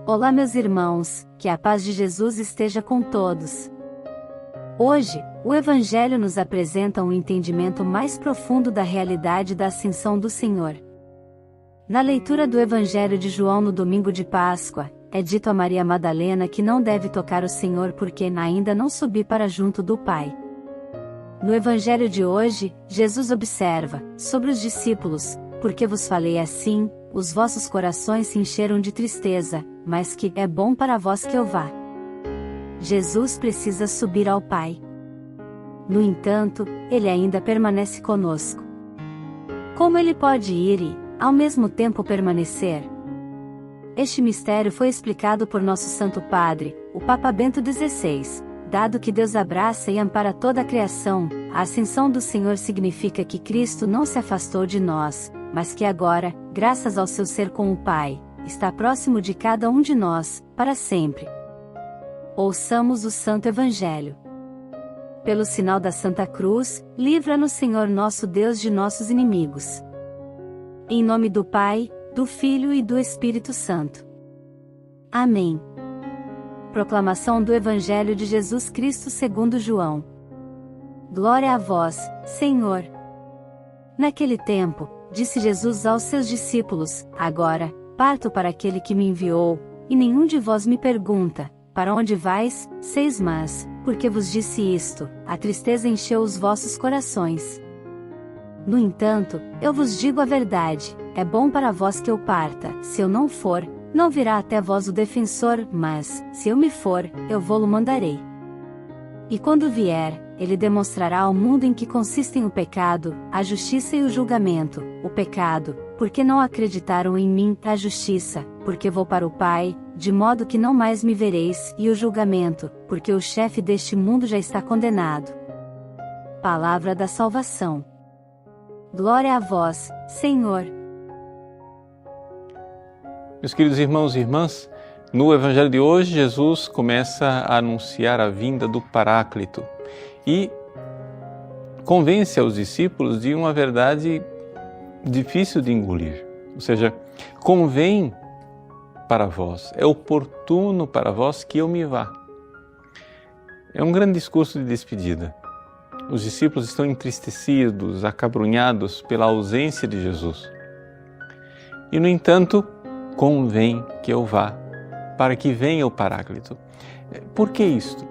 Olá, meus irmãos, que a paz de Jesus esteja com todos. Hoje, o Evangelho nos apresenta um entendimento mais profundo da realidade da ascensão do Senhor. Na leitura do Evangelho de João no domingo de Páscoa, é dito a Maria Madalena que não deve tocar o Senhor porque ainda não subi para junto do Pai. No Evangelho de hoje, Jesus observa, sobre os discípulos, porque vos falei assim, os vossos corações se encheram de tristeza, mas que é bom para vós que eu vá. Jesus precisa subir ao Pai. No entanto, ele ainda permanece conosco. Como ele pode ir e, ao mesmo tempo, permanecer? Este mistério foi explicado por nosso Santo Padre, o Papa Bento XVI. Dado que Deus abraça e ampara toda a criação, a ascensão do Senhor significa que Cristo não se afastou de nós, mas que agora, graças ao seu ser com o Pai, está próximo de cada um de nós, para sempre. Ouçamos o Santo Evangelho. Pelo sinal da Santa Cruz, livra-nos, Senhor nosso Deus, de nossos inimigos. Em nome do Pai, do Filho e do Espírito Santo. Amém. Proclamação do Evangelho de Jesus Cristo segundo João. Glória a vós, Senhor. Naquele tempo, disse Jesus aos seus discípulos: Agora, parto para aquele que me enviou, e nenhum de vós me pergunta: Para onde vais? Mas, porque vos disse isto, a tristeza encheu os vossos corações. No entanto, eu vos digo a verdade, é bom para vós que eu parta, se eu não for, não virá até vós o defensor, mas, se eu me for, eu vô-lo mandarei. E quando vier, ele demonstrará ao mundo em que consistem o pecado, a justiça e o julgamento. O pecado, porque não acreditaram em mim, a justiça, porque vou para o Pai, de modo que não mais me vereis, e o julgamento, porque o chefe deste mundo já está condenado. Palavra da salvação. Glória a vós, Senhor. Meus queridos irmãos e irmãs, no Evangelho de hoje, Jesus começa a anunciar a vinda do Paráclito e convence aos discípulos de uma verdade difícil de engolir. Ou seja, convém para vós, é oportuno para vós que eu me vá. É um grande discurso de despedida. Os discípulos estão entristecidos, acabrunhados pela ausência de Jesus. E, no entanto, convém que eu vá, para que venha o Paráclito. Por que isto?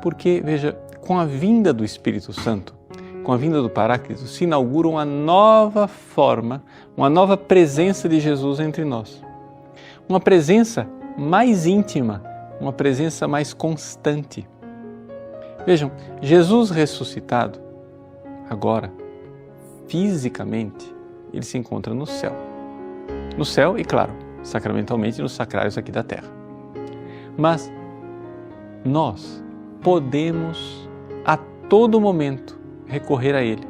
Porque, veja, com a vinda do Espírito Santo, com a vinda do Paráclito, se inaugura uma nova forma, uma nova presença de Jesus entre nós. Uma presença mais íntima, uma presença mais constante. Vejam, Jesus ressuscitado, agora, fisicamente, ele se encontra no céu. No céu e, claro, sacramentalmente nos sacrários aqui da terra. Mas nós podemos a todo momento recorrer a Ele.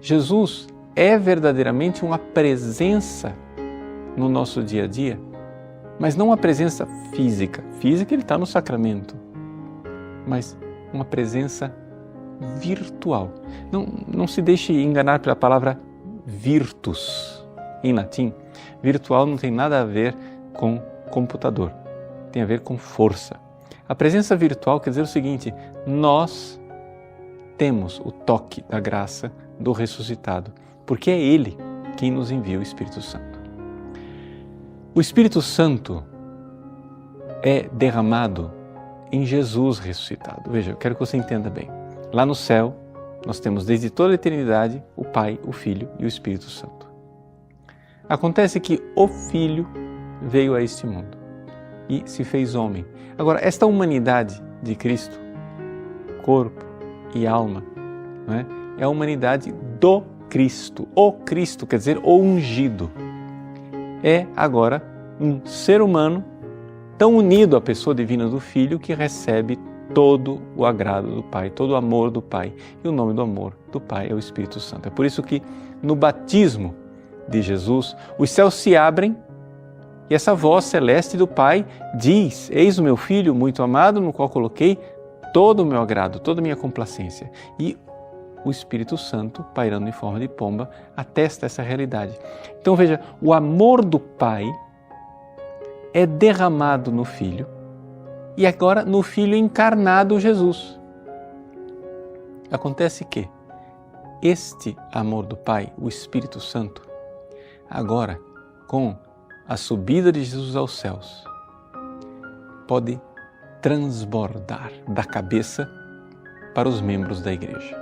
Jesus é verdadeiramente uma presença no nosso dia a dia, mas não uma presença física. Física ele está no sacramento, mas uma presença virtual. Não se deixe enganar pela palavra virtus. Em latim, virtual não tem nada a ver com computador, tem a ver com força. A presença virtual quer dizer o seguinte: nós temos o toque da graça do ressuscitado, porque é Ele quem nos envia o Espírito Santo. O Espírito Santo é derramado em Jesus ressuscitado. Veja, eu quero que você entenda bem. Lá no céu, nós temos desde toda a eternidade o Pai, o Filho e o Espírito Santo. Acontece que o Filho veio a este mundo e se fez homem. Agora, esta humanidade de Cristo, corpo e alma, não é? É a humanidade do Cristo. O Cristo quer dizer o ungido. É agora um ser humano tão unido à pessoa divina do Filho que recebe todo o agrado do Pai, todo o amor do Pai. E o nome do amor do Pai é o Espírito Santo. É por isso que no batismo de Jesus, os céus se abrem e essa voz celeste do Pai diz: Eis o meu Filho muito amado, no qual coloquei todo o meu agrado, toda a minha complacência. E o Espírito Santo, pairando em forma de pomba, atesta essa realidade. Então veja, o amor do Pai é derramado no Filho e agora no Filho encarnado Jesus. Acontece que este amor do Pai, o Espírito Santo, agora, com a subida de Jesus aos céus, pode transbordar da cabeça para os membros da Igreja.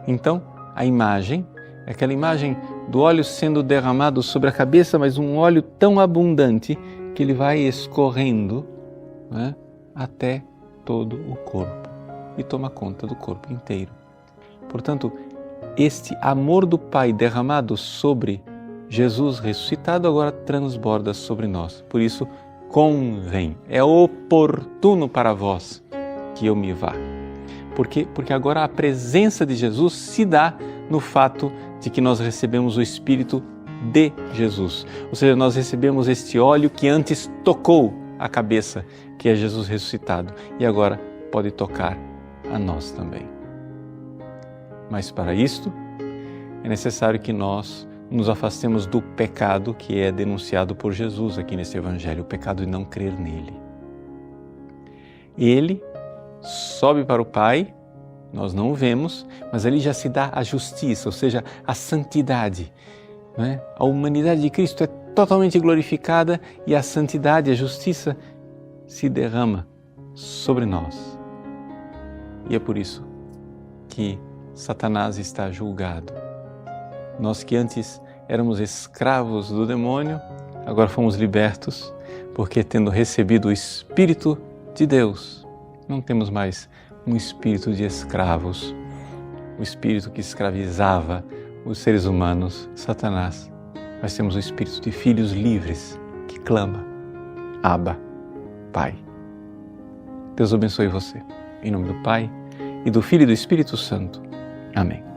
Então, a imagem é aquela imagem do óleo sendo derramado sobre a cabeça, mas um óleo tão abundante que ele vai escorrendo, né, até todo o corpo e toma conta do corpo inteiro. Portanto, este amor do Pai derramado sobre Jesus ressuscitado agora transborda sobre nós. Por isso, convém, é oportuno para vós que eu me vá. Porque agora a presença de Jesus se dá no fato de que nós recebemos o Espírito de Jesus. Ou seja, nós recebemos este óleo que antes tocou a cabeça, que é Jesus ressuscitado, e agora pode tocar a nós também. Mas para isto, é necessário que nós nos afastemos do pecado que é denunciado por Jesus aqui nesse Evangelho, o pecado de não crer nele. Ele sobe para o Pai, nós não o vemos, mas ali já se dá a justiça, ou seja, a santidade. Não é? A humanidade de Cristo é totalmente glorificada e a santidade, a justiça se derrama sobre nós. E é por isso que Satanás está julgado. Nós que antes éramos escravos do demônio, agora fomos libertos, porque tendo recebido o Espírito de Deus, não temos mais um espírito de escravos, o espírito que escravizava os seres humanos, Satanás. Nós temos o espírito de filhos livres, que clama, Abba, Pai. Deus abençoe você. Em nome do Pai, e do Filho e do Espírito Santo. Amém.